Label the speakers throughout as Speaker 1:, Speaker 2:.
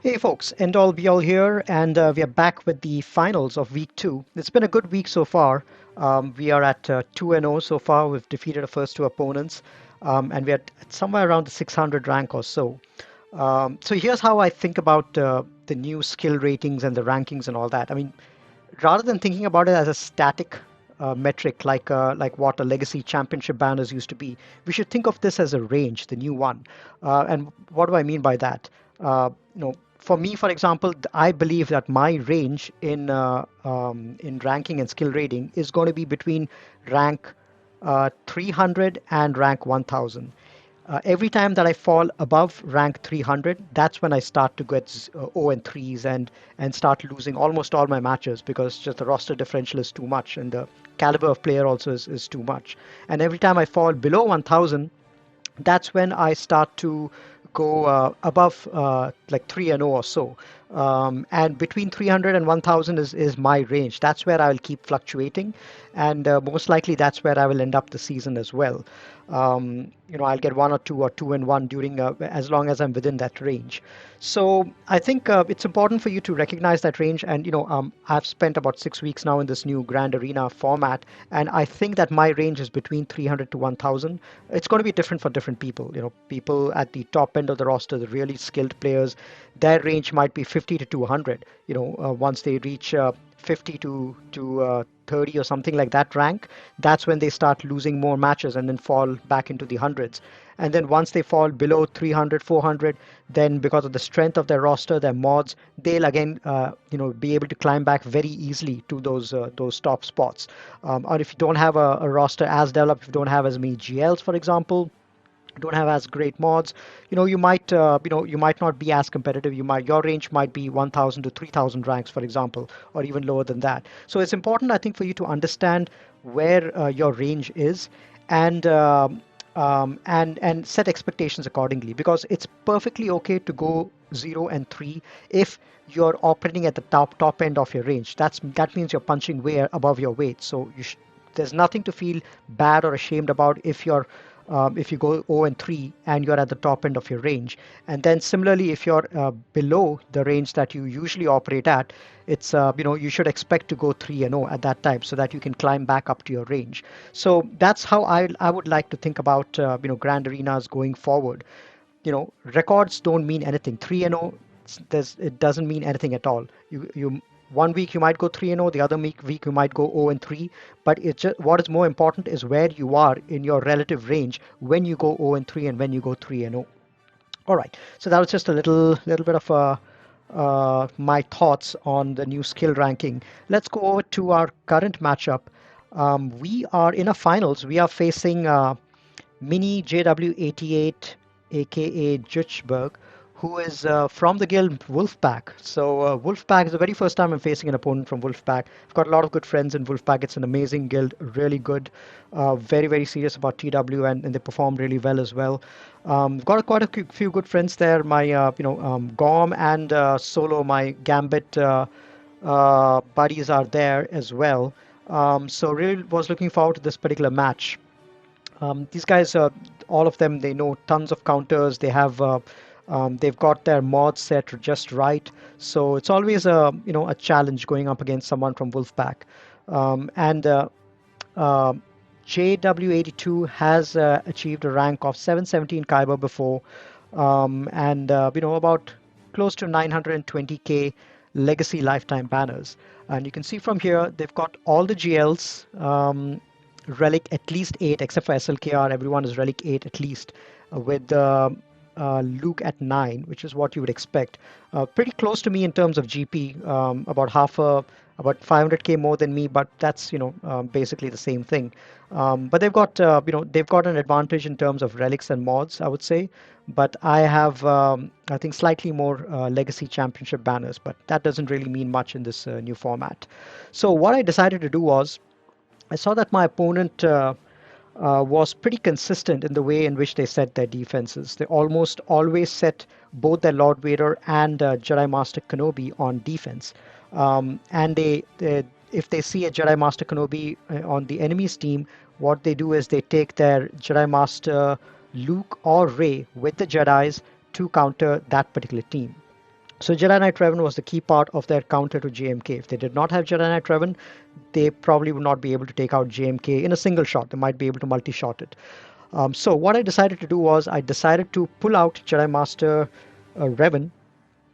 Speaker 1: Hey folks, End All Be All here, and we are back with the finals of week two. It's been a good week so far. We are at 2-0 so far. We've defeated the first two opponents, and we're at somewhere around the 600 rank or so. So here's how I think about the new skill ratings and the rankings and all that. I mean, rather than thinking about it as a static metric like what a legacy championship banners used to be, we should think of this as a range, the new one. And what do I mean by that? For me, for example, I believe that my range in ranking and skill rating is going to be between rank 300 and rank 1000. Every time that I fall above rank 300, that's when I start to get 0 and 3s and start losing almost all my matches because just the roster differential is too much and the caliber of player also is too much. And every time I fall below 1000, that's when I start to go above like 3 and 0 or so. And between 300 and 1000 is my range. That's where I will keep fluctuating. And most likely that's where I will end up the season as well. I'll get 1 or 2 and 1 during as long as I'm within that range. So I think it's important for you to recognize that range. And I've spent about 6 weeks now in this new Grand Arena format, and I think that my range is between 300 to 1000. It's going to be different for different people. People at the top end of the roster, the really skilled players, their range might be 50 to 200. Once they reach 50 to 30 or something like that rank, that's when they start losing more matches and then fall back into the hundreds. And then once they fall below 300, 400, then because of the strength of their roster, their mods, they'll again, be able to climb back very easily to those top spots. Or if you don't have a roster as developed, if you don't have as many GLs, for example, don't have as great mods, you might not be as competitive. Your range might be 1000 to 3000 ranks, for example, or even lower than that. So it's important, I think, for you to understand where your range is and and set expectations accordingly, because it's perfectly okay to go 0 and 3 if you're operating at the top end of your range. That means you're punching way above your weight. So there's nothing to feel bad or ashamed about if you go 0 and 3 and you're at the top end of your range. And then similarly, if you're below the range that you usually operate at, it's you should expect to go 3 and 0 at that time so that you can climb back up to your range. So that's how I would like to think about Grand Arenas going forward. Records don't mean anything. 3 and 0, it doesn't mean anything at all. You 1 week you might go 3 and 0, the other week you might go 0 and 3, but it's just, what is more important is where you are in your relative range when you go 0 and 3 and when you go 3 and 0. All right, so that was just a little bit of my thoughts on the new skill ranking. Let's go over to our current matchup. We are in a finals. We are facing Mini JW88, aka Jutchberg, who is from the guild Wolfpack. So Wolfpack is the very first time I'm facing an opponent from Wolfpack. I've got a lot of good friends in Wolfpack. It's an amazing guild, really good, very, very serious about TW, and they perform really well as well. I've got quite a few good friends there. My, Gom and Solo, my Gambit buddies are there as well. So really was looking forward to this particular match. These guys, all of them, they know tons of counters. They've got their mods set just right. So it's always a challenge going up against someone from Wolfpack. And uh, JW82 has achieved a rank of 717 Kyber before, and about close to 920k legacy lifetime banners. And you can see from here they've got all the GLs. Relic at least 8, except for SLKR, everyone is Relic 8 at least, with Luke at 9, which is what you would expect. Pretty close to me in terms of GP, about 500k more than me, but that's basically the same thing. But they've got an advantage in terms of relics and mods, I would say. But I have I think slightly more legacy championship banners, but that doesn't really mean much in this new format. So what I decided to do was I saw that my opponent was pretty consistent in the way in which they set their defenses. They almost always set both their Lord Vader and Jedi Master Kenobi on defense. And if they see a Jedi Master Kenobi on the enemy's team, what they do is they take their Jedi Master Luke or Rey with the Jedis to counter that particular team. So Jedi Knight Revan was the key part of their counter to JMK. If they did not have Jedi Knight Revan, they probably would not be able to take out JMK in a single shot. They might be able to multi-shot it. So what I decided to do was I decided to pull out Jedi Master Revan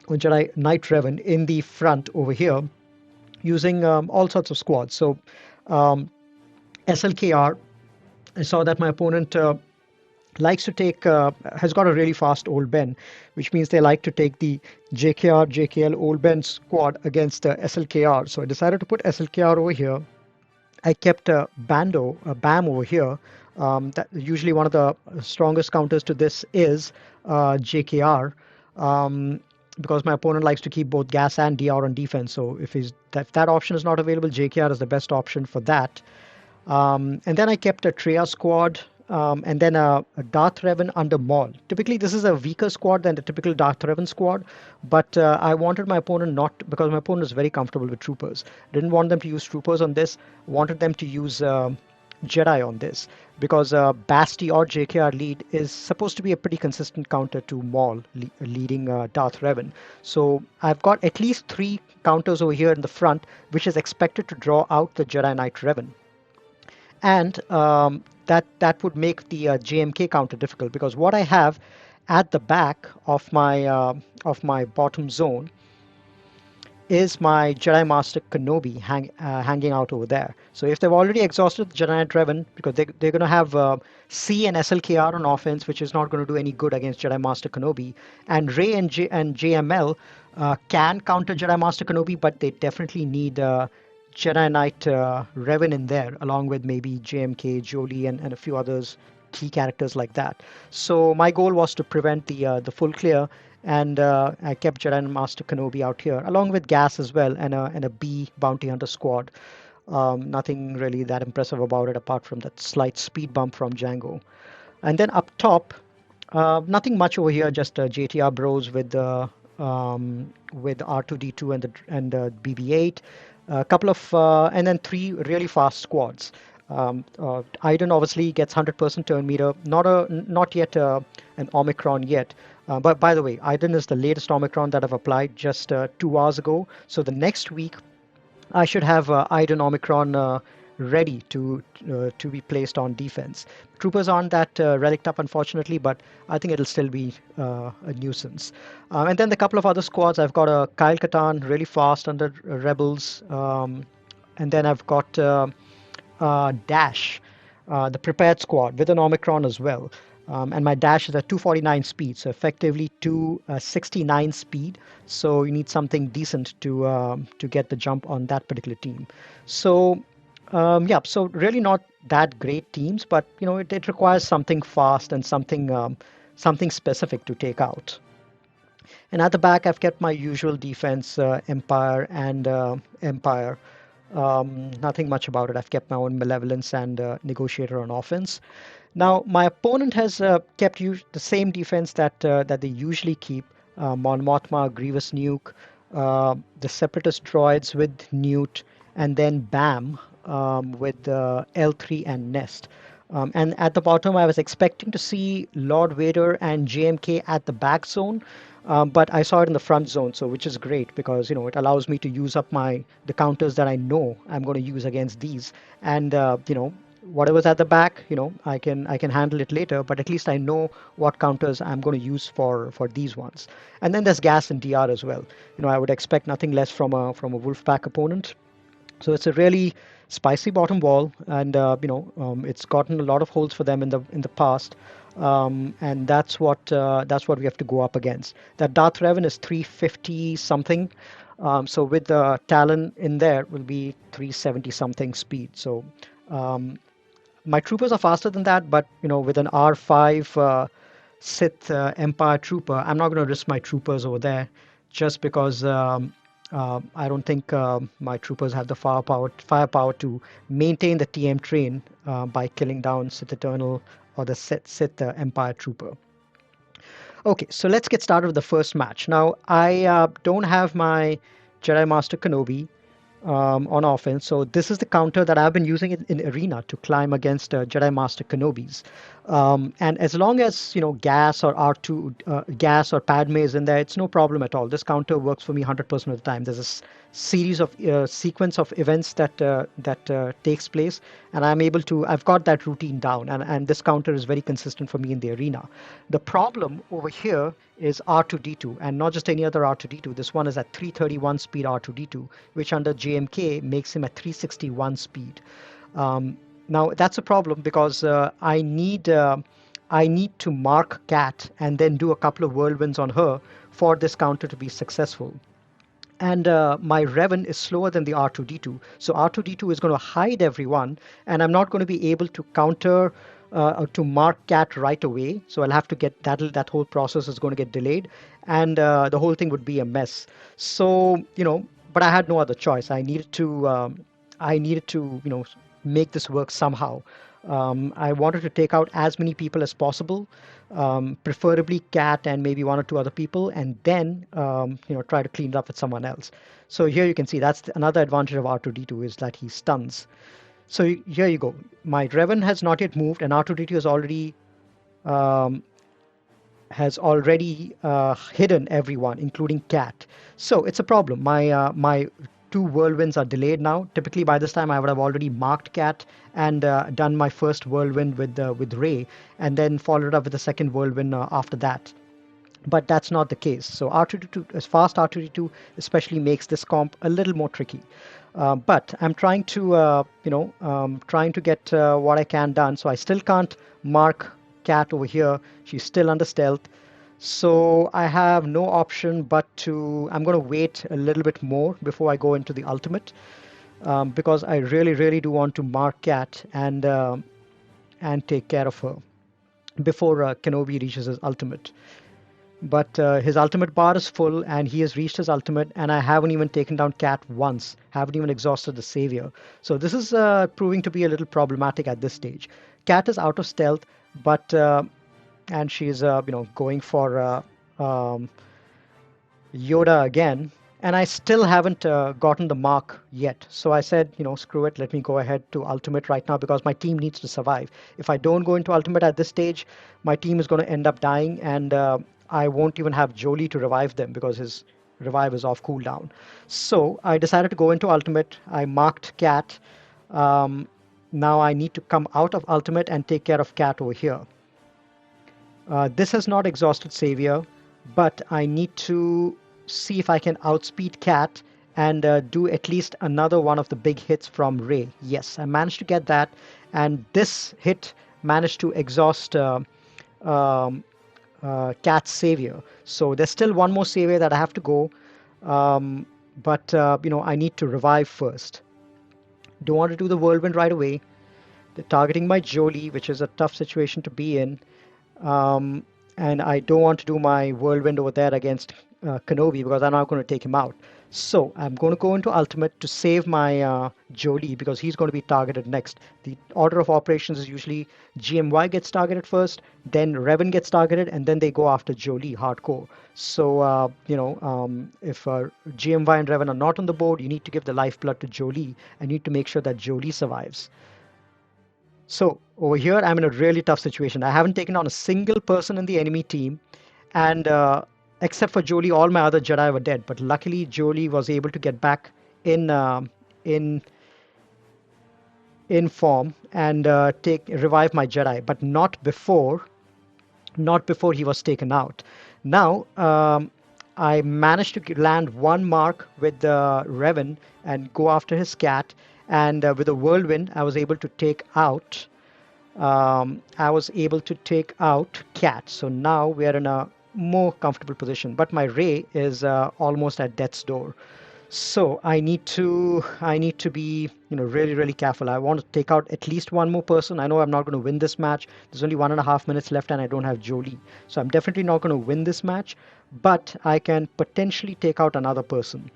Speaker 1: or Jedi Knight Revan in the front over here using all sorts of squads. So um, SLKR, I saw that my opponent likes to take has got a really fast old Ben, which means they like to take the JKR JKL old Ben squad against SLKR. So I decided to put SLKR over here. I kept BAM over here. That usually one of the strongest counters to this is JKR. Because my opponent likes to keep both gas and DR on defense. So if that option is not available, JKR is the best option for that. And then I kept a Treya squad and then a Darth Revan under Maul. Typically, this is a weaker squad than the typical Darth Revan squad, but I wanted my opponent not, because my opponent is very comfortable with troopers. Didn't want them to use troopers on this, wanted them to use Jedi on this, because Basti or JKR lead is supposed to be a pretty consistent counter to Maul leading Darth Revan. So I've got at least 3 counters over here in the front, which is expected to draw out the Jedi Knight Revan. And that would make the JMK counter difficult, because what I have at the back of my bottom zone is my Jedi Master Kenobi hanging out over there. So if they've already exhausted the Jedi Knight Revan, because they're going to have C and SLKR on offense, which is not going to do any good against Jedi Master Kenobi, and Rey and JML can counter Jedi Master Kenobi, but they definitely need Jedi Knight Revan in there, along with maybe JMK, Jolie, and a few others, key characters like that. So my goal was to prevent the full clear, and I kept Jedi Master Kenobi out here, along with Gas as well, and a B Bounty Hunter squad. Nothing really that impressive about it, apart from that slight speed bump from Django. And then up top, nothing much over here, just JTR bros with R2D2 and BB8, a couple of and then 3 really fast squads. Iden obviously gets 100% turn meter, not yet an Omicron yet. But by the way, Iden is the latest Omicron that I've applied just 2 hours ago. So the next week I should have Iden Omicron ready to be placed on defense. Troopers aren't that relicked up, unfortunately, but I think it'll still be a nuisance. And then the couple of other squads, I've got a Kyle Katarn, really fast under Rebels, and then I've got Dash, the prepared squad with an Omicron as well. And my dash is at 249 speed, so effectively 269 speed. So you need something decent to get the jump on that particular team. So yeah, so really not that great teams, but it requires something fast and something specific to take out. And at the back, I've kept my usual defense, Empire and Empire. Nothing much about it. I've kept my own Malevolence and Negotiator on offense. Now, my opponent has kept the same defense that they usually keep. Mon Mothma, Grievous Nuke, the Separatist droids with Newt, and then BAM with L3 and Nest. And at the bottom, I was expecting to see Lord Vader and JMK at the back zone, but I saw it in the front zone, so which is great, because it allows me to use up the counters that I know I'm going to use against these, and whatever's at the back, I can handle it later, but at least I know what counters I'm going to use for these ones. And then there's gas and DR as well. I would expect nothing less from a Wolfpack opponent. So it's a really spicy bottom wall, and it's gotten a lot of holes for them in the past, and that's what we have to go up against. That Darth Revan is 350 something, so with the Talon in there will be 370 something speed. So my troopers are faster than that, but with an R5 Sith Empire trooper, I'm not going to risk my troopers over there, just because I don't think my troopers have the firepower to maintain the TM train by killing down Sith Eternal or the Sith Empire trooper. Okay, so let's get started with the first match. Now, I don't have my Jedi Master Kenobi, on offense. So this is the counter that I've been using in Arena to climb against Jedi Master Kenobis. And as long as Gas or R2, Gas or Padme is in there, it's no problem at all. This counter works for me 100% of the time. There's a series of sequence of events that takes place, and I've got that routine down, and this counter is very consistent for me in the arena. The problem over here is R2D2, and not just any other R2D2. This one is at 331 speed R2D2, which under JMK makes him at 361 speed. Now that's a problem because I need to mark Cat and then do a couple of whirlwinds on her for this counter to be successful. And my Revan is slower than the R2D2. So R2D2 is going to hide everyone, and I'm not going to be able to counter to mark Cat right away. So I'll have to get that whole process is going to get delayed, and the whole thing would be a mess. So but I had no other choice. I needed to make this work somehow. I wanted to take out as many people as possible, preferably Cat and maybe one or two other people, and then try to clean it up with someone else. So here you can see that's another advantage of R2D2 is that he stuns. So here you go. My Revan has not yet moved, and R2D2 um, has already hidden everyone, including Cat. So it's a problem. My two whirlwinds are delayed now. Typically, by this time, I would have already marked Cat and done my first whirlwind with Ray, and then followed up with a second whirlwind after that. But that's not the case. So R2D2, as fast R2D2 especially makes this comp a little more tricky. But I'm trying to, trying to get what I can done. So I still can't mark Cat over here. She's still under stealth. So I have no option but I'm going to wait a little bit more before I go into the ultimate, because I really, really do want to mark Cat and take care of her before Kenobi reaches his ultimate. But his ultimate bar is full, and he has reached his ultimate, and I haven't even taken down Cat once, haven't even exhausted the Savior. So this is proving to be a little problematic at this stage. Cat is out of stealth, but and she's going for Yoda again, and I still haven't gotten the mark yet. So I said, screw it, let me go ahead to ultimate right now because my team needs to survive. If I don't go into ultimate at this stage, my team is going to end up dying, and I won't even have Jolie to revive them because his revive is off cooldown. So I decided to go into ultimate. I marked Cat. Now I need to come out of ultimate and take care of Cat over here. This has not exhausted Savior, but I need to see if I can outspeed Cat and do at least another one of the big hits from Ray. Yes, I managed to get that, and this hit managed to exhaust Cat's Savior. So there's still one more Savior that I have to go, but I need to revive first. Don't want to do the whirlwind right away. They're targeting my Jolie, which is a tough situation to be in. And I don't want to do my whirlwind over there against Kenobi because I'm not going to take him out. So I'm going to go into ultimate to save my Jolie because he's going to be targeted next. The order of operations is usually GMY gets targeted first, then Revan gets targeted, and then they go after Jolie hardcore. So if GMY and Revan are not on the board, you need to give the lifeblood to Jolie and you need to make sure that Jolie survives. So over here, I'm in a really tough situation. I haven't taken on a single person in the enemy team, and except for Jolie, all my other Jedi were dead. But luckily, Jolie was able to get back in form and revive my Jedi, but not before he was taken out. Now I managed to land one mark with the Revan and go after his Cat. And with a whirlwind, I was able to take out. Cat. So now we are in a more comfortable position. But my Ray is almost at death's door. So I need to be really, really careful. I want to take out at least one more person. I know I'm not going to win this match. There's only 1.5 minutes left, and I don't have Jolie. So I'm definitely not going to win this match. But I can potentially take out another person.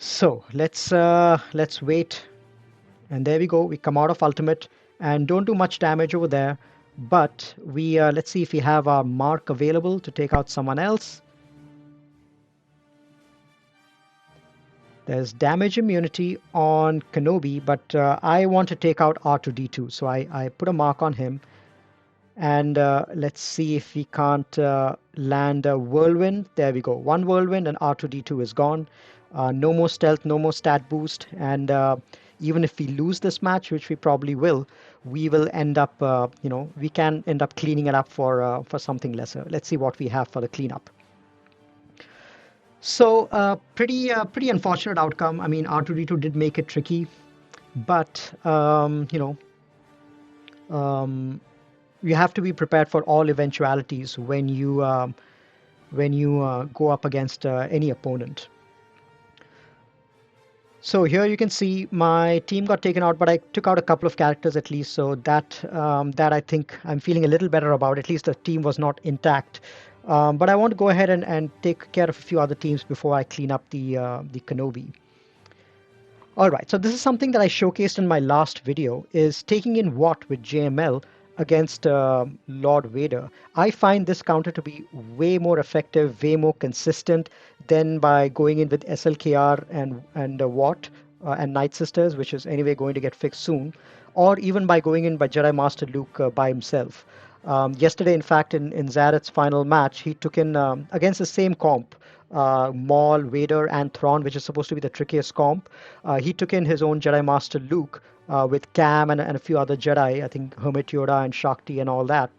Speaker 1: So let's wait, and there we go. We come out of ultimate and don't do much damage over there, but we let's see if we have our mark available to take out someone else. There's damage immunity on Kenobi, but I want to take out R2D2, so I put a mark on him. And let's see if we can't land a whirlwind. There we go. One whirlwind and R2D2 is gone. No more stealth, no more stat boost. And even if we lose this match, which we probably will, we will end up, we can end up cleaning it up for something lesser. Let's see what we have for the cleanup. So pretty unfortunate outcome. I mean, R2D2 did make it tricky, but you have to be prepared for all eventualities when you go up against any opponent. So here you can see my team got taken out, but I took out a couple of characters at least, so that I think I'm feeling a little better about. At least the team was not intact. But I want to go ahead and take care of a few other teams before I clean up the Kenobi. All right, so this is something that I showcased in my last video, is taking in Watt with JML against Lord Vader. I find this counter to be way more effective, way more consistent than by going in with SLKR and Watt and Night Sisters, which is anyway going to get fixed soon, or even by going in by Jedi Master Luke by himself. Yesterday, in fact, in Zaret's final match, he took in against the same comp, Maul, Vader, and Thrawn, which is supposed to be the trickiest comp. He took in his own Jedi Master Luke with Cam and a few other Jedi, I think Hermit Yoda and Shakti and all that.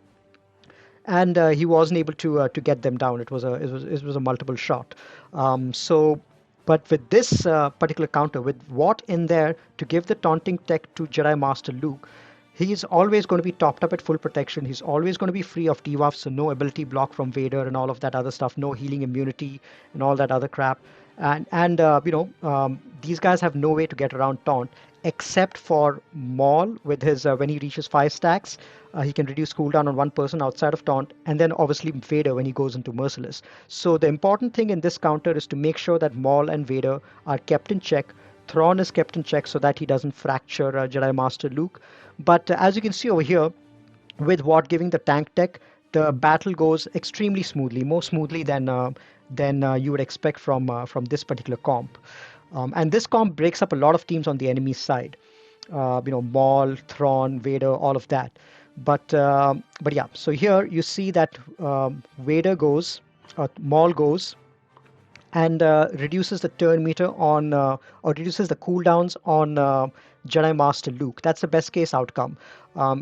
Speaker 1: And he wasn't able to get them down. It was a multiple shot. But with this particular counter, with Watt in there to give the taunting tech to Jedi Master Luke, he's always going to be topped up at full protection. He's always going to be free of debuffs, so no ability block from Vader and all of that other stuff, no healing immunity and all that other crap. And these guys have no way to get around taunt except for Maul with his when he reaches 5 stacks. He can reduce cooldown on one person outside of taunt, and then obviously Vader when he goes into Merciless. So the important thing in this counter is to make sure that Maul and Vader are kept in check. Thrawn is kept in check so that he doesn't fracture Jedi Master Luke. But as you can see over here, with Watt giving the tank tech, the battle goes extremely smoothly, more smoothly than you would expect from this particular comp. And this comp breaks up a lot of teams on the enemy side. Maul, Thrawn, Vader, all of that. But yeah, so here you see that Vader goes, Maul goes, and reduces the turn meter on, or reduces the cooldowns on Jedi Master Luke. That's the best case outcome.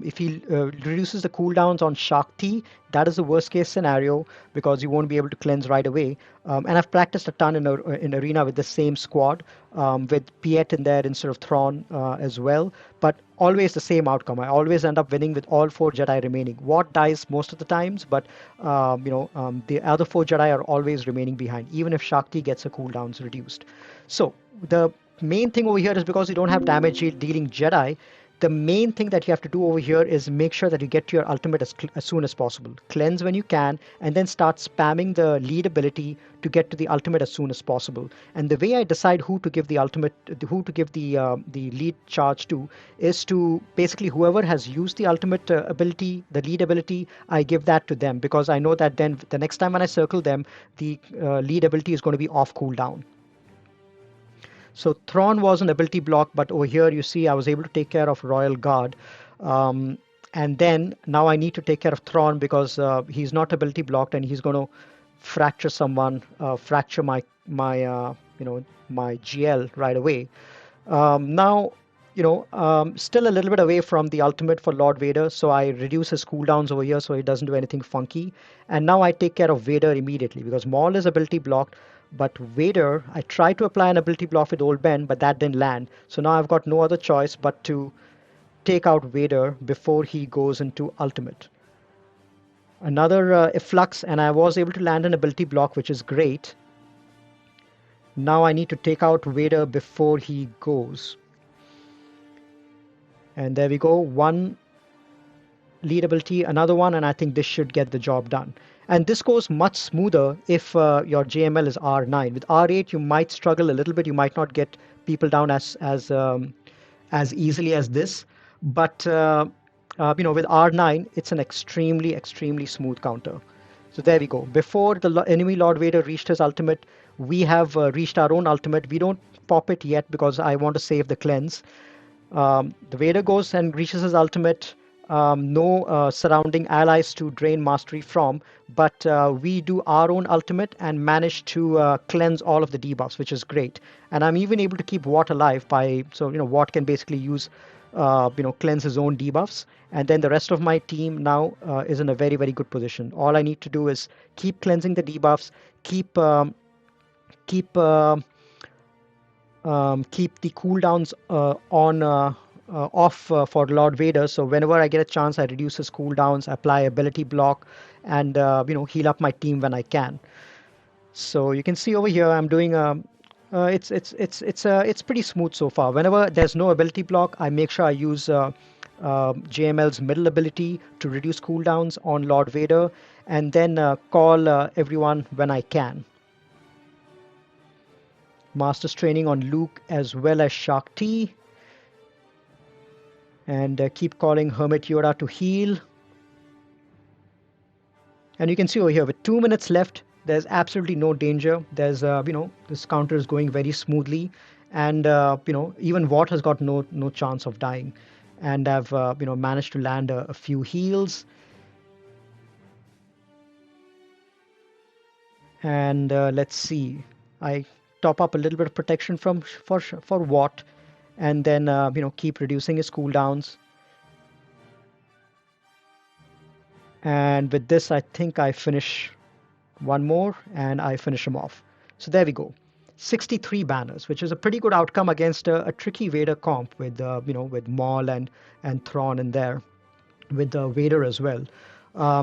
Speaker 1: If he reduces the cooldowns on Shakti, that is the worst case scenario because you won't be able to cleanse right away. And I've practiced a ton in Arena with the same squad, with Piet in there instead of Thrawn as well. But always the same outcome. I always end up winning with all 4 Jedi remaining. Watt dies most of the times, but the other 4 Jedi are always remaining behind, even if Shakti gets her cooldowns reduced. So the main thing over here is because you don't have damage dealing Jedi, the main thing that you have to do over here is make sure that you get to your ultimate as soon as possible. Cleanse when you can, and then start spamming the lead ability to get to the ultimate as soon as possible. And the way I decide who to give the ultimate, who to give the lead charge to, is to basically whoever has used the ultimate ability, the lead ability, I give that to them because I know that then the next time when I circle them, the lead ability is going to be off cooldown. So Thrawn was an ability block, but over here you see I was able to take care of Royal Guard. And then now I need to take care of Thrawn because he's not ability blocked and he's going to fracture someone, fracture my GL right away. Now, still a little bit away from the ultimate for Lord Vader, so I reduce his cooldowns over here so he doesn't do anything funky. And now I take care of Vader immediately because Maul is ability blocked. But Vader, I tried to apply an ability block with Old Ben, but that didn't land. So now I've got no other choice but to take out Vader before he goes into ultimate. Another efflux, and I was able to land an ability block, which is great. Now I need to take out Vader before he goes. And there we go. One lead ability, another one, and I think this should get the job done. And this goes much smoother if your JML is R9. With R8, you might struggle a little bit. You might not get people down as easily as this. But with R9, it's an extremely, extremely smooth counter. So there we go. Before the enemy Lord Vader reached his ultimate, we have reached our own ultimate. We don't pop it yet because I want to save the cleanse. The Vader goes and reaches his ultimate. No surrounding allies to drain mastery from, but we do our own ultimate and manage to cleanse all of the debuffs, which is great. And I'm even able to keep Watt alive by, so Watt can basically use, cleanse his own debuffs, and then the rest of my team now is in a very, very good position. All I need to do is keep cleansing the debuffs, keep keep keep the cooldowns on off for Lord Vader. So whenever I get a chance, I reduce his cooldowns, apply ability block, and heal up my team when I can. So you can see over here, I'm doing it's pretty smooth so far. Whenever there's no ability block, I make sure I use JML's middle ability to reduce cooldowns on Lord Vader, and then call everyone when I can. Master's training on Luke as well as Shak T. And keep calling Hermit Yoda to heal. And you can see over here, with 2 minutes left, there's absolutely no danger. There's, this counter is going very smoothly. And, even Watt has got no chance of dying. And I've, managed to land a few heals. And let's see. I top up a little bit of protection for Watt, and then keep reducing his cooldowns. And with this, I think I finish one more and I finish him off. So there we go. 63 banners, which is a pretty good outcome against a tricky Vader comp with with Maul and Thrawn in there, with Vader as well.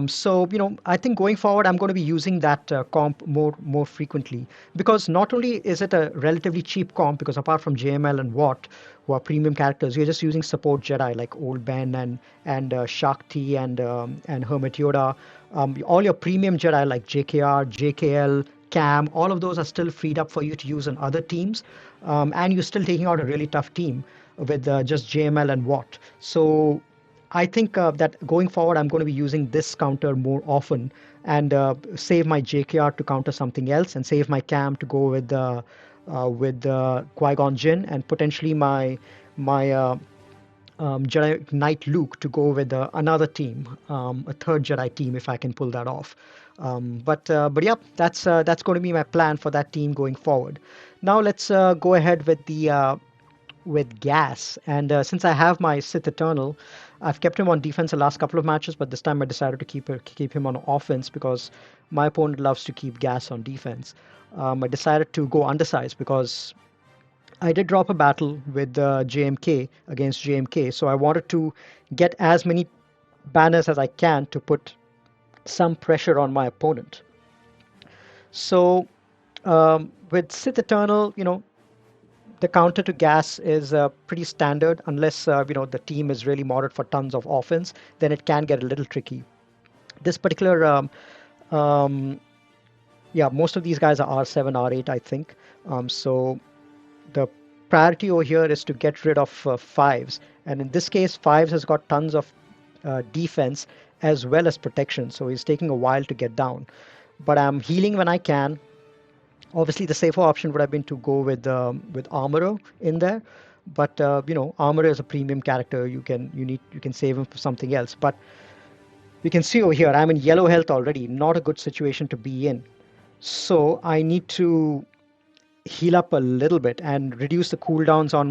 Speaker 1: So I think going forward, I'm going to be using that comp more frequently, because not only is it a relatively cheap comp, because apart from JML and Watt, who are premium characters, you're just using support Jedi like Old Ben and Shak T and Hermit Yoda. All your premium Jedi like JKR, JKL, Cam, all of those are still freed up for you to use on other teams, and you're still taking out a really tough team with just JML and Watt. So I think that going forward, I'm going to be using this counter more often, and save my JKR to counter something else, and save my Cam to go with Qui-Gon Jinn, and potentially my Jedi Knight Luke to go with another team, a third Jedi team, if I can pull that off. But yeah, that's going to be my plan for that team going forward. Now let's go ahead with the with gas. And since I have my Sith Eternal, I've kept him on defense the last couple of matches, but this time I decided to keep him on offense because my opponent loves to keep gas on defense. I decided to go undersized because I did drop a battle with JMK against JMK, so I wanted to get as many banners as I can to put some pressure on my opponent. So with Sith Eternal, the counter to gas is pretty standard, unless the team is really modded for tons of offense. Then it can get a little tricky. This particular yeah, most of these guys are R7, R8, I think. So the priority over here is to get rid of fives, and in this case, fives has got tons of defense as well as protection, so he's taking a while to get down. But I'm healing when I can. Obviously, the safer option would have been to go with Armorer in there, but Armorer is a premium character. You can save him for something else. But you can see over here, I'm in yellow health already. Not a good situation to be in. So I need to heal up a little bit and reduce the cooldowns on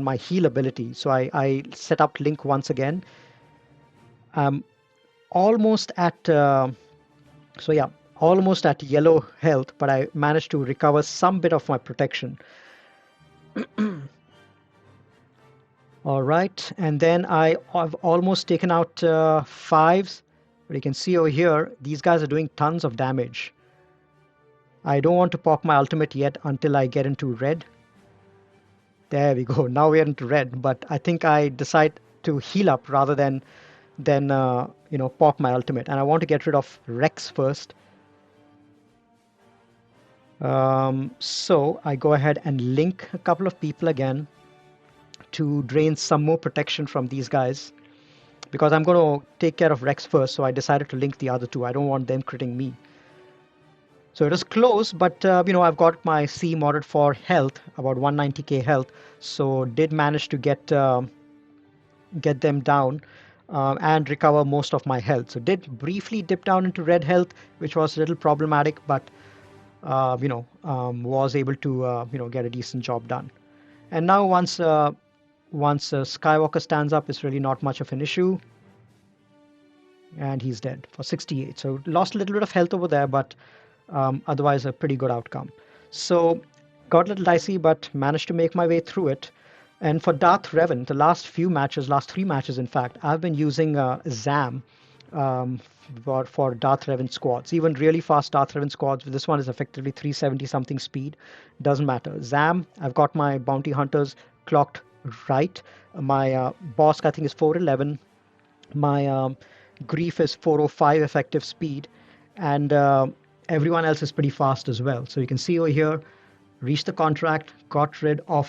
Speaker 1: my heal ability. So I set up Link once again. I'm almost at so yeah, almost at yellow health, but I managed to recover some bit of my protection. All right, and then I've almost taken out fives, but you can see over here, these guys are doing tons of damage. I don't want to pop my ultimate yet until I get into red. There we go. Now we're into red, but I think I decide to heal up rather than pop my ultimate. And I want to get rid of Rex first. So I go ahead and link a couple of people again to drain some more protection from these guys, because I'm going to take care of Rex first. So I decided to link the other two. I don't want them critting me. So it was close, but I've got my C modded for health, about 190k health, so did manage to get them down and recover most of my health. So did briefly dip down into red health, which was a little problematic, but was able to get a decent job done. And now once Skywalker stands up, it's really not much of an issue, and he's dead for 68. So lost a little bit of health over there, but otherwise a pretty good outcome. So got a little dicey, but managed to make my way through it. And for Darth Revan, the last three matches, in fact, I've been using ZAM um, for Darth Revan squads. Even really fast Darth Revan squads, this one is effectively 370 something speed. Doesn't matter. ZAM, I've got my bounty hunters clocked right. My boss, I think, is 411. My grief is 405 effective speed, and everyone else is pretty fast as well. So you can see over here, reached the contract, got rid of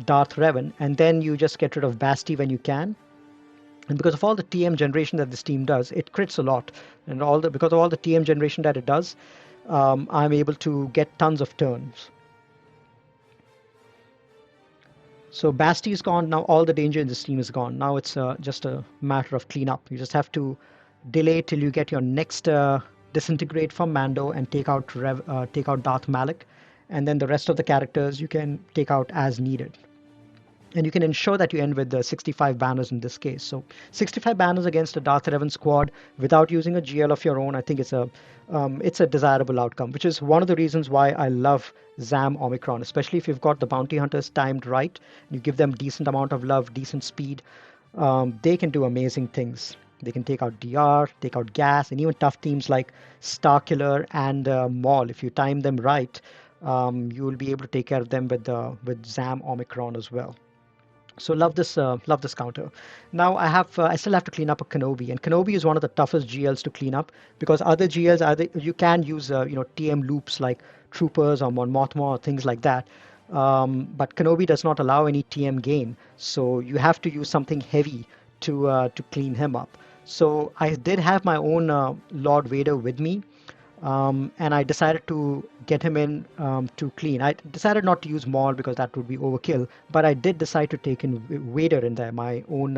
Speaker 1: Darth Revan, and then you just get rid of Basti when you can. And because of all the TM generation that this team does, it crits a lot. And because of all the TM generation that it does, I'm able to get tons of turns. So Basti is gone. Now all the danger in this team is gone. Now it's just a matter of cleanup. You just have to delay till you get your next disintegrate from Mando and take out Darth Malik, and then the rest of the characters you can take out as needed. And you can ensure that you end with the 65 banners in this case. So 65 banners against a Darth Revan squad without using a GL of your own, I think it's a desirable outcome, which is one of the reasons why I love ZAM Omicron, especially if you've got the bounty hunters timed right, you give them decent amount of love, decent speed, they can do amazing things. They can take out DR, take out Gas, and even tough teams like Starkiller and Maul. If you time them right, you will be able to take care of them with ZAM Omicron as well. So love this counter. Now I still have to clean up a Kenobi, and Kenobi is one of the toughest GLs to clean up because other GLs you can use TM loops like Troopers or Mon Mothma or things like that, but Kenobi does not allow any TM gain, so you have to use something heavy to clean him up. So I did have my own Lord Vader with me. And I decided to get him in to clean. I decided not to use Maul because that would be overkill, but I did decide to take in Vader in there, my own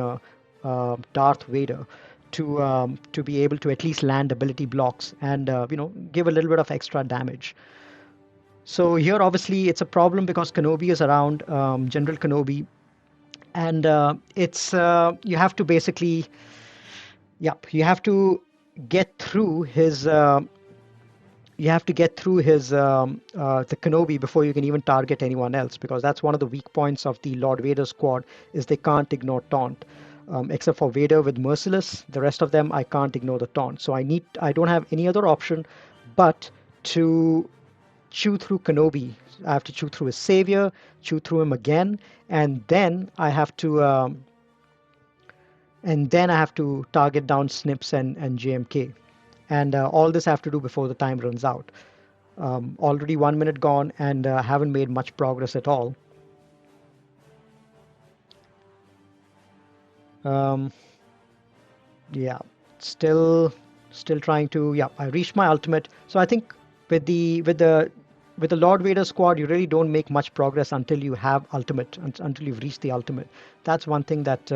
Speaker 1: Darth Vader, to be able to at least land ability blocks and give a little bit of extra damage. So here, obviously, it's a problem because Kenobi is around, General Kenobi, and you have to basically, you have to get through his. You have to get through the Kenobi before you can even target anyone else, because that's one of the weak points of the Lord Vader squad is they can't ignore taunt. Except for Vader with Merciless, the rest of them I can't ignore the taunt. So I don't have any other option but to chew through Kenobi. I have to chew through his savior, chew through him again, and then I have to target down Snips and JMK. And all this I have to do before the time runs out. Already 1 minute gone and haven't made much progress at all. Still trying to. I reached my ultimate. So I think with the Lord Vader squad, you really don't make much progress until you have ultimate, until you've reached the ultimate. That's one thing that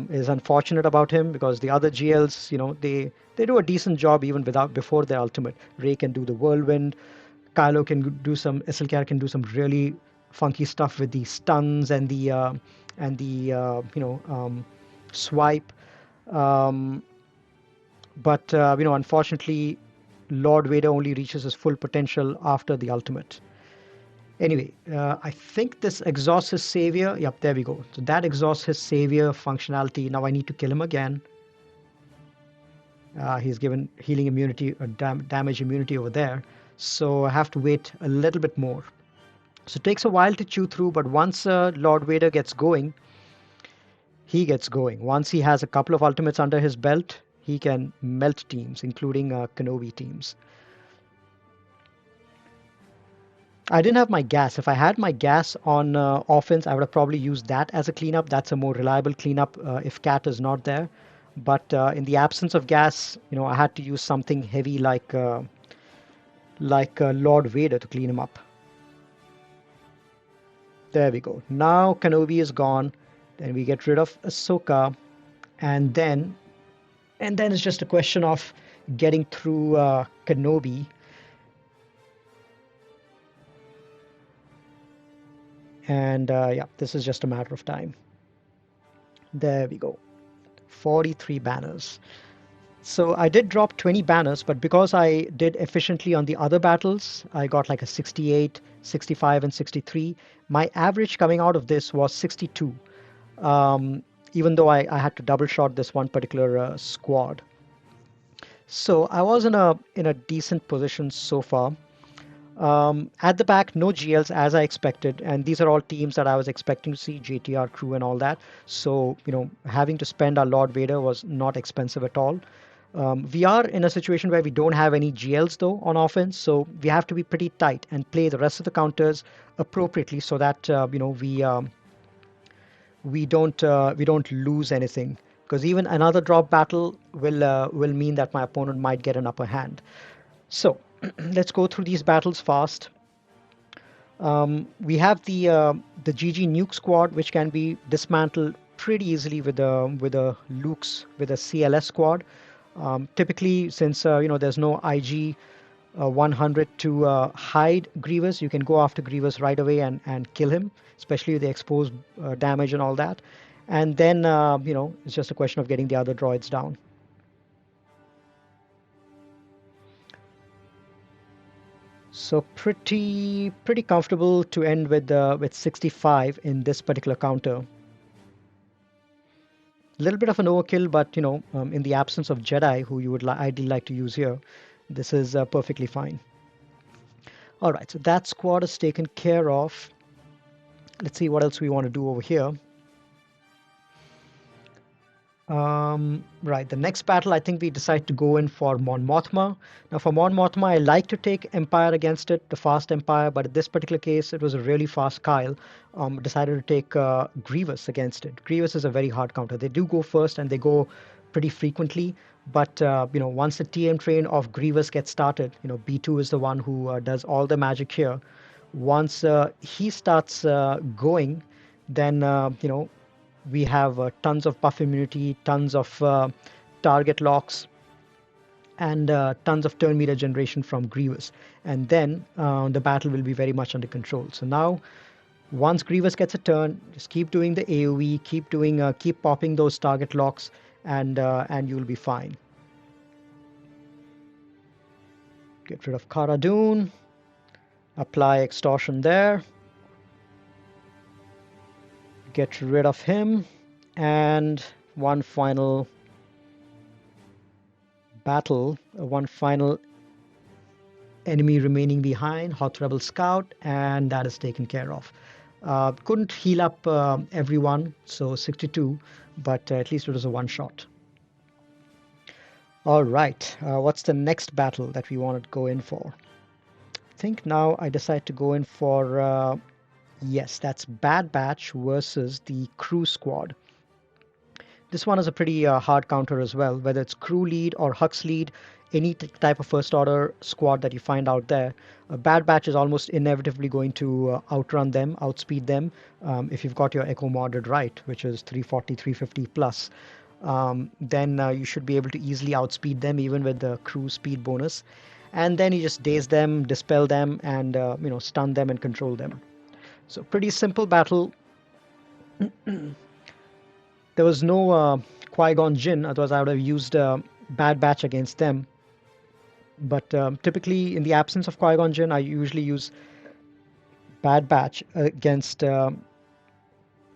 Speaker 1: is unfortunate about him, because the other GLs, they do a decent job even before their ultimate. Rey can do the whirlwind, Kylo can do SLKR can do some really funky stuff with the stuns and the swipe. But unfortunately, Lord Vader only reaches his full potential after the ultimate. Anyway, I think this exhausts his savior. Yep, there we go. So that exhausts his savior functionality. Now I need to kill him again. He's given healing immunity or damage immunity over there. So I have to wait a little bit more. So it takes a while to chew through, but once Lord Vader gets going, he gets going. Once he has a couple of ultimates under his belt, he can melt teams, including Kenobi teams. I didn't have my gas. If I had my gas on offense, I would have probably used that as a cleanup. That's a more reliable cleanup if Cat is not there. But in the absence of gas, I had to use something heavy like Lord Vader to clean him up. There we go. Now Kenobi is gone. Then we get rid of Ahsoka, and then it's just a question of getting through Kenobi. And yeah, this is just a matter of time. There we go. 43 banners. So I did drop 20 banners, but because I did efficiently on the other battles, I got like a 68, 65, and 63. My average coming out of this was 62, even though I had to double shot this one particular squad. So I was in a decent position so far. At the back, no GLs as I expected, and these are all teams that I was expecting to see, JTR crew and all that. So, having to spend our Lord Vader was not expensive at all. We are in a situation where we don't have any GLs though on offense, so we have to be pretty tight and play the rest of the counters appropriately so that we don't lose anything. Because even another drop battle will mean that my opponent might get an upper hand. So let's go through these battles fast. We have the GG Nuke squad, which can be dismantled pretty easily with a CLS squad. Typically, since there's no IG 100 to hide Grievous, you can go after Grievous right away and kill him, especially with the exposed damage and all that. And then it's just a question of getting the other droids down. So pretty comfortable to end with 65 in this particular counter. A little bit of an overkill, but in the absence of Jedi, who you would ideally like to use here, this is perfectly fine. All right, so that squad is taken care of. Let's see what else we want to do over here. Right, the next battle, I think we decide to go in for Mon Mothma. Now, for Mon Mothma, I like to take Empire against it, the fast Empire, but in this particular case, it was a really fast Kyle. Decided to take Grievous against it. Grievous is a very hard counter. They do go first, and they go pretty frequently. But once the TM train of Grievous gets started, B2 is the one who does all the magic here. Once he starts going, then we have tons of buff immunity, tons of target locks, and tons of turn meter generation from Grievous. And then the battle will be very much under control. So now, once Grievous gets a turn, just keep doing the AoE, keep popping those target locks, and you'll be fine. Get rid of Cara Dune. Apply extortion there. Get rid of him, and one final battle, one final enemy remaining behind, Hot Rebel Scout, and that is taken care of. Couldn't heal up everyone, so 62, but at least it was a one shot. All right, what's the next battle that we want to go in for? I think now I decide to go in for yes, that's Bad Batch versus the Crew Squad. This one is a pretty hard counter as well, whether it's Crew Lead or Hux Lead, any type of First Order squad that you find out there. A Bad Batch is almost inevitably going to outrun them, outspeed them, if you've got your Echo modded right, which is 340, 350 plus. Then you should be able to easily outspeed them, even with the Crew Speed bonus. And then you just daze them, dispel them, and stun them and control them. So pretty simple battle. There was no Qui-Gon Jinn, otherwise I would have used Bad Batch against them. But typically, in the absence of Qui-Gon Jinn, I usually use Bad Batch against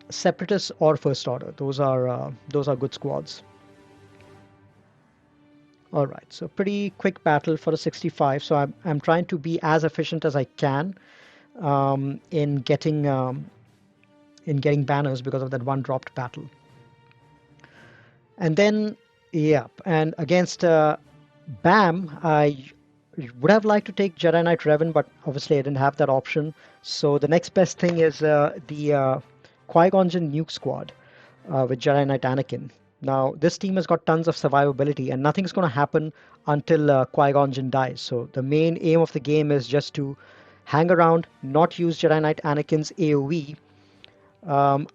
Speaker 1: Separatists or First Order. Those are good squads. All right, so pretty quick battle for a 65. So I'm trying to be as efficient as I can in getting banners because of that one dropped battle. And then and against BAM, I would have liked to take Jedi Knight Revan, but obviously I didn't have that option. So the next best thing is the Qui-Gon Jinn Nuke Squad with Jedi Knight Anakin. Now, this team has got tons of survivability, and nothing's going to happen until Qui-Gon Jinn dies. So the main aim of the game is just to hang around, not use Jedi Knight Anakin's AoE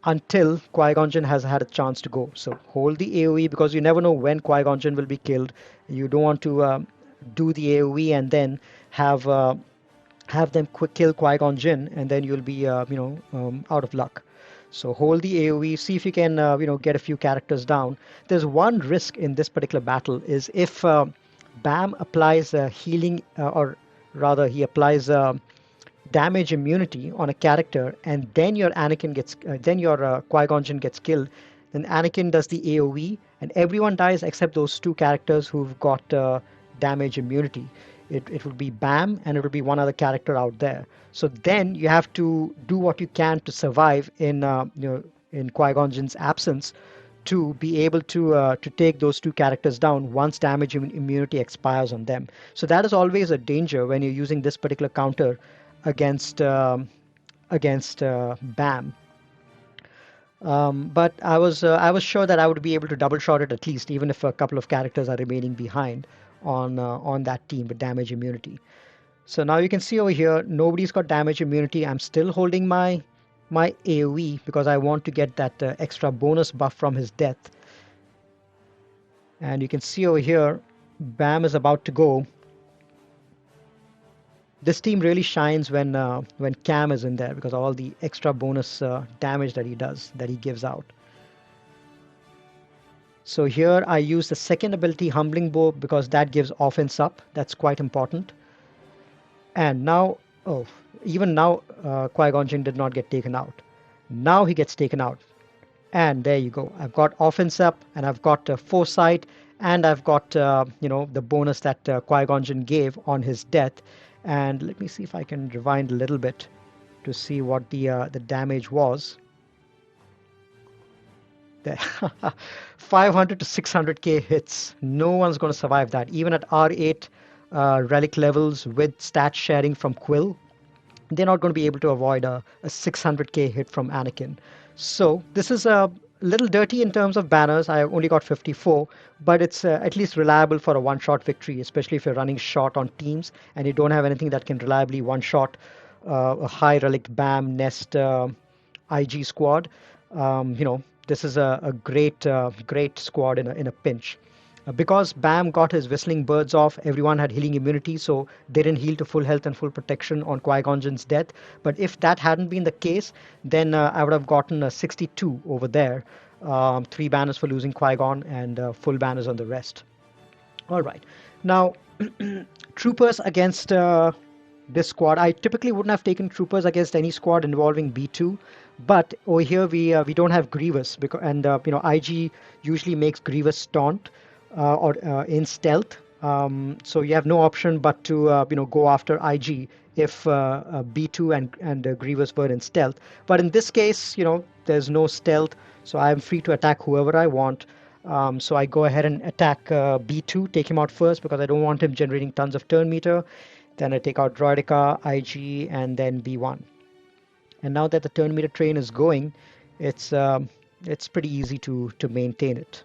Speaker 1: until Qui-Gon Jinn has had a chance to go. So hold the AoE because you never know when Qui-Gon Jinn will be killed. You don't want to do the AoE and then have have them quick kill Qui-Gon Jinn, and then you'll be out of luck. So hold the AoE, see if you can get a few characters down. There's one risk in this particular battle is if Bam applies healing, or rather he applies damage immunity on a character, and then your Qui-Gon Jinn gets killed. Then Anakin does the AOE, and everyone dies except those two characters who've got damage immunity. It would be Bam, and it would be one other character out there. So then you have to do what you can to survive in Qui-Gon Jinn's absence, to be able to take those two characters down once damage immunity expires on them. So that is always a danger when you're using this particular counter against Bam. But I was sure that I would be able to double shot it at least, even if a couple of characters are remaining behind on that team with damage immunity. So now you can see over here, nobody's got damage immunity. I'm still holding my AoE because I want to get that extra bonus buff from his death. And you can see over here, Bam is about to go. This team really shines when Cam is in there because of all the extra bonus damage that he gives out. So here I use the second ability, Humbling Bow, because that gives offense up. That's quite important. And now, even now, Qui-Gon Jinn did not get taken out. Now he gets taken out. And there you go. I've got offense up, and I've got foresight, and I've got the bonus that Qui-Gon Jinn gave on his death. And let me see if I can rewind a little bit to see what the damage was. There, 500 to 600k hits. No one's going to survive that. Even at R8 relic levels with stat sharing from Quill, they're not going to be able to avoid a 600k hit from Anakin. So this is a little dirty in terms of banners. I only got 54, but it's at least reliable for a one-shot victory, especially if you're running short on teams and you don't have anything that can reliably one-shot a high relic Bam Nest IG squad. This is a great squad in a pinch. Because Bam got his whistling birds off, everyone had healing immunity, so they didn't heal to full health and full protection on Qui-Gon Jinn's death. But if that hadn't been the case, then I would have gotten a 62 over there. 3 banners for losing Qui-Gon and full banners on the rest. All right. Now, troopers against this squad. I typically wouldn't have taken troopers against any squad involving B2. But over here we don't have Grievous, because IG usually makes Grievous taunt or in stealth, so you have no option but to go after IG if B2 and Grievous were in stealth. But in this case, there's no stealth, so I'm free to attack whoever I want. So I go ahead and attack B2, take him out first because I don't want him generating tons of turn meter. Then I take out Droideka, IG, and then B1. And now that the turn meter train is going, it's pretty easy to maintain it.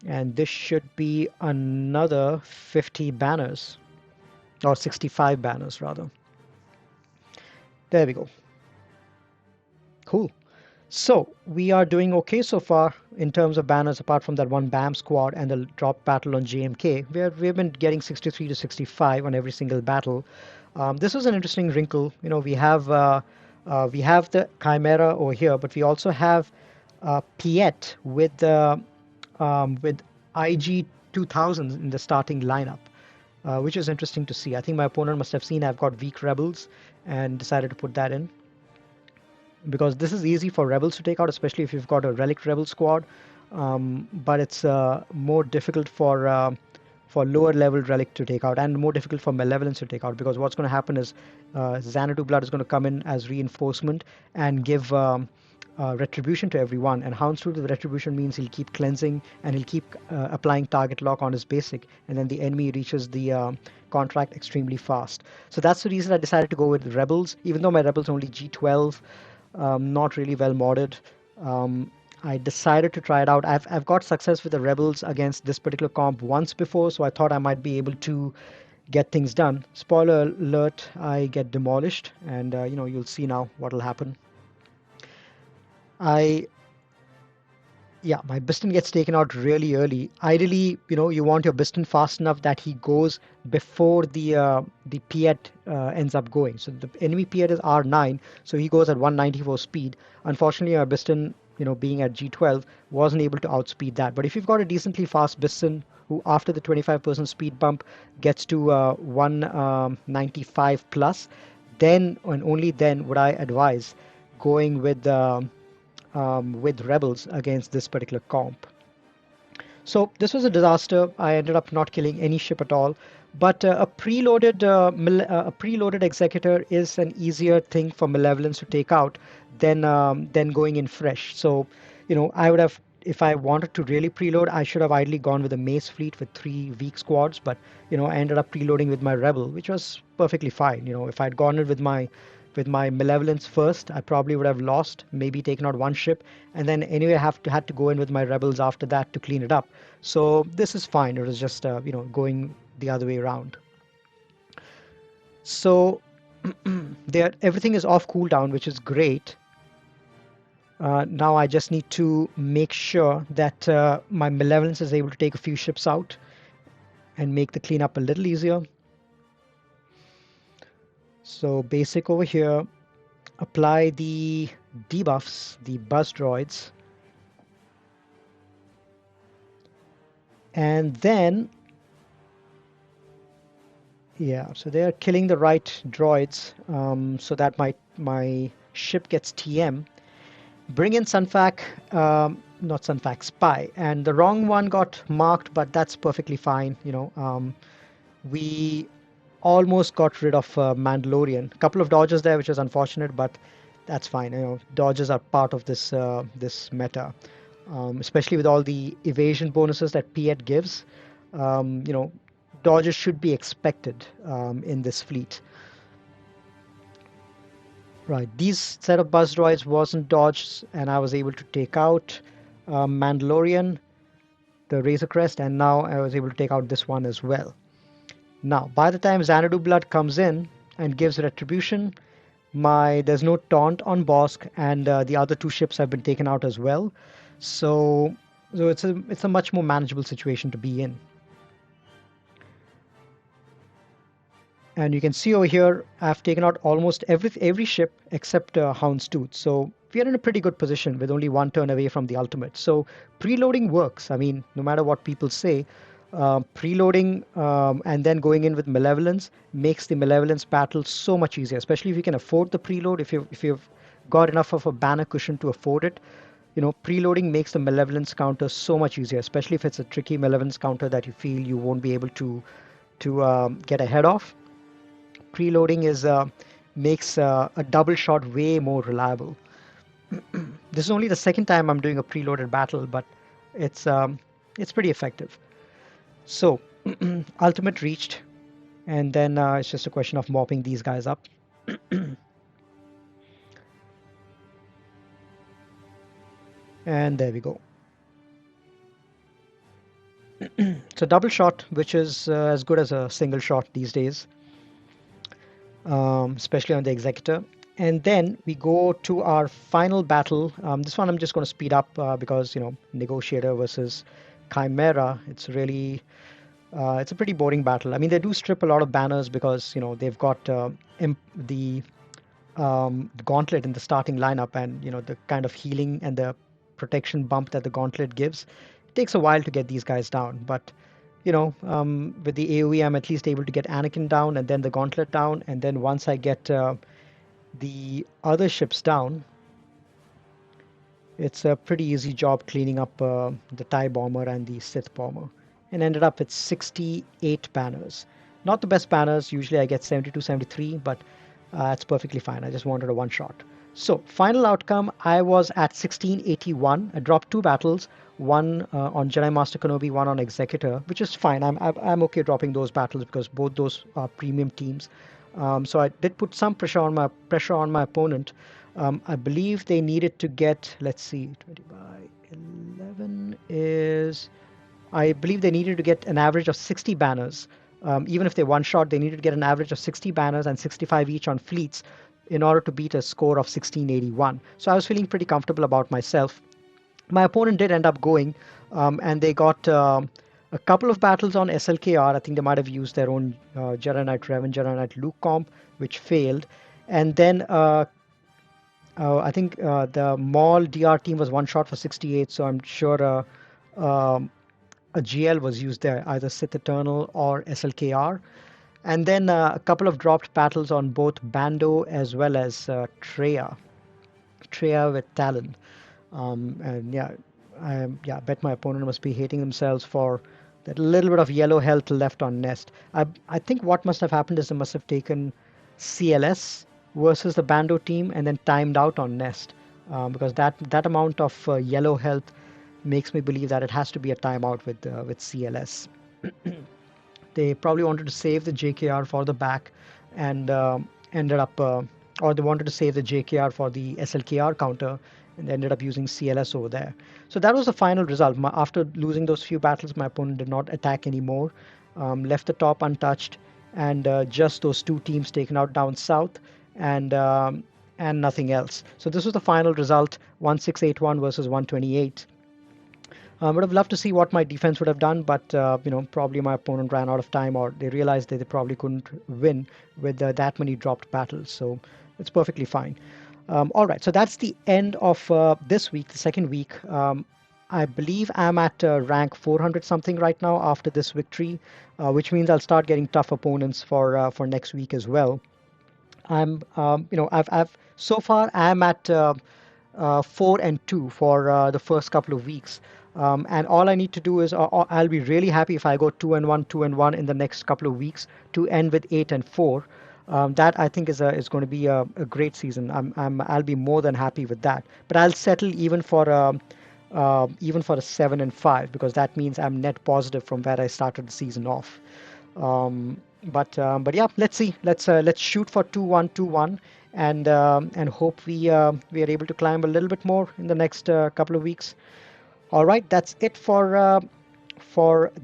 Speaker 1: And this should be another 50 banners, or 65 banners rather. There we go. Cool. So we are doing okay so far in terms of banners, apart from that one BAM squad and the drop battle on JMK. We've been getting 63 to 65 on every single battle. This is an interesting wrinkle. We have the Chimera over here, but we also have Piet with IG 2000 in the starting lineup, which is interesting to see. I think my opponent must have seen I've got weak rebels and decided to put that in, because this is easy for rebels to take out, especially if you've got a relic rebel squad. But it's more difficult for lower level relic to take out, and more difficult for malevolence to take out, because what's going to happen is Xanadu blood is going to come in as reinforcement and give retribution to everyone, and Houndstooth with retribution means he'll keep cleansing and he'll keep applying target lock on his basic, and then the enemy reaches the contract extremely fast. So that's the reason I decided to go with rebels, even though my rebels only G12, not really well modded. I decided to try it out. I've got success with the rebels against this particular comp once before, so I thought I might be able to get things done. Spoiler alert, I get demolished, and you'll see now what'll happen. I Yeah, my Biston gets taken out really early. Ideally, you want your Biston fast enough that he goes before the Piet ends up going. So the enemy Piet is R9, so he goes at 194 speed. Unfortunately, our Biston, being at G12, wasn't able to outspeed that. But if you've got a decently fast Biston who, after the 25% speed bump, gets to 195 plus, then and only then would I advise going with rebels against this particular comp. So this was a disaster. I ended up not killing any ship at all. But a preloaded executor is an easier thing for Malevolence to take out than going in fresh. So, I would have, if I wanted to really preload, I should have ideally gone with a mace fleet with 3 weak squads. But I ended up preloading with my rebel, which was perfectly fine. If I'd gone in with my malevolence first, I probably would have lost, maybe taken out one ship, and then anyway had to go in with my rebels after that to clean it up. So this is fine. It was just going the other way around. So there, everything is off cooldown, which is great. Now I just need to make sure that my malevolence is able to take a few ships out and make the cleanup a little easier. So basic over here, apply the debuffs, the buzz droids, and then so they're killing the right droids, so that my ship gets TM. Bring in Sunfac, not Sunfac, Spy, and the wrong one got marked, but that's perfectly fine. We almost got rid of Mandalorian. A couple of dodges there, which is unfortunate, but that's fine. Dodges are part of this meta, especially with all the evasion bonuses that Piet gives. Dodges should be expected in this fleet. Right, these set of buzz droids wasn't dodged, and I was able to take out Mandalorian, the Razor Crest, and now I was able to take out this one as well. Now, by the time Xanadu Blood comes in and gives retribution, there's no taunt on Bosk, and the other 2 ships have been taken out as well. So it's a much more manageable situation to be in. And you can see over here, I've taken out almost every ship except Houndstooth. So we are in a pretty good position with only 1 turn away from the ultimate. So preloading works. I mean, no matter what people say, preloading and then going in with Malevolence makes the Malevolence battle so much easier, especially if you can afford the preload, if you've got enough of a banner cushion to afford it. Preloading makes the Malevolence counter so much easier, especially if it's a tricky Malevolence counter that you feel you won't be able to get ahead of. Preloading makes a double shot way more reliable. This is only the second time I'm doing a preloaded battle, but it's pretty effective. So ultimate reached, and then it's just a question of mopping these guys up. And there we go. So double shot, which is as good as a single shot these days. Especially on the executor. And then we go to our final battle. This one I'm just going to speed up because negotiator versus chimera. It's really it's a pretty boring battle. I mean, they do strip a lot of banners because they've got the gauntlet in the starting lineup, and the kind of healing and the protection bump that the gauntlet gives. It takes a while to get these guys down, but with the AoE, I'm at least able to get Anakin down and then the Gauntlet down. And then once I get the other ships down, it's a pretty easy job cleaning up the TIE Bomber and the Sith Bomber. And ended up with 68 banners. Not the best banners. Usually I get 72, 73, but that's perfectly fine. I just wanted a one shot. So final outcome, I was at 1681. I dropped 2 battles, one on Jedi Master Kenobi, one on Executor, which is fine. I'm okay dropping those battles because both those are premium teams. So I did put some pressure on my opponent. I believe they needed to get, let's see, 20 by is, I believe they needed to get an average of 60 banners. Even if they one shot, they needed to get an average of 60 banners and 65 each on fleets in order to beat a score of 1681. So I was feeling pretty comfortable about myself. My opponent did end up going, and they got a couple of battles on SLKR. I think they might have used their own Jedi Knight Revan, Jedi Knight Luke comp, which failed. And then I think the Maul DR team was one shot for 68, so I'm sure a GL was used there, either Sith Eternal or SLKR. And then a couple of dropped battles on both Bando as well as Treya with Talon. And yeah, I bet my opponent must be hating themselves for that little bit of yellow health left on Nest. I think what must have happened is they must have taken CLS versus the Bando team and then timed out on Nest, because that amount of yellow health makes me believe that it has to be a timeout with CLS. They probably wanted to save the JKR for the back and ended up, or they wanted to save the JKR for the SLKR counter and they ended up using CLS over there. So that was the final result. After losing those few battles, my opponent did not attack anymore, left the top untouched, and just those two teams taken out down south, and nothing else. So this was the final result: 1681 versus 128. Would have loved to see what my defense would have done, but probably my opponent ran out of time, or they realized that they probably couldn't win with that many dropped battles. So it's perfectly fine. All right, so that's the end of this week, the second week. I believe I'm at rank 400 something right now after this victory, which means I'll start getting tough opponents for next week as well. I've so far I'm at 4-2 for the first couple of weeks. And all I need to do is I'll be really happy if I go 2-1, 2-1 in the next couple of weeks to end with 8-4. That I think is going to be a great season. I'll be more than happy with that. But I'll settle even for a 7-5, because that means I'm net positive from where I started the season off. But yeah, let's see. Let's shoot for 2-1, 2-1, and hope we are able to climb a little bit more in the next couple of weeks. All right, that's it for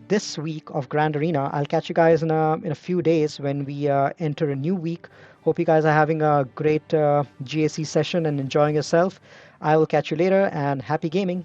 Speaker 1: this week of Grand Arena. I'll catch you guys in a few days when we enter a new week. Hope you guys are having a great GAC session and enjoying yourself. I will catch you later, and happy gaming.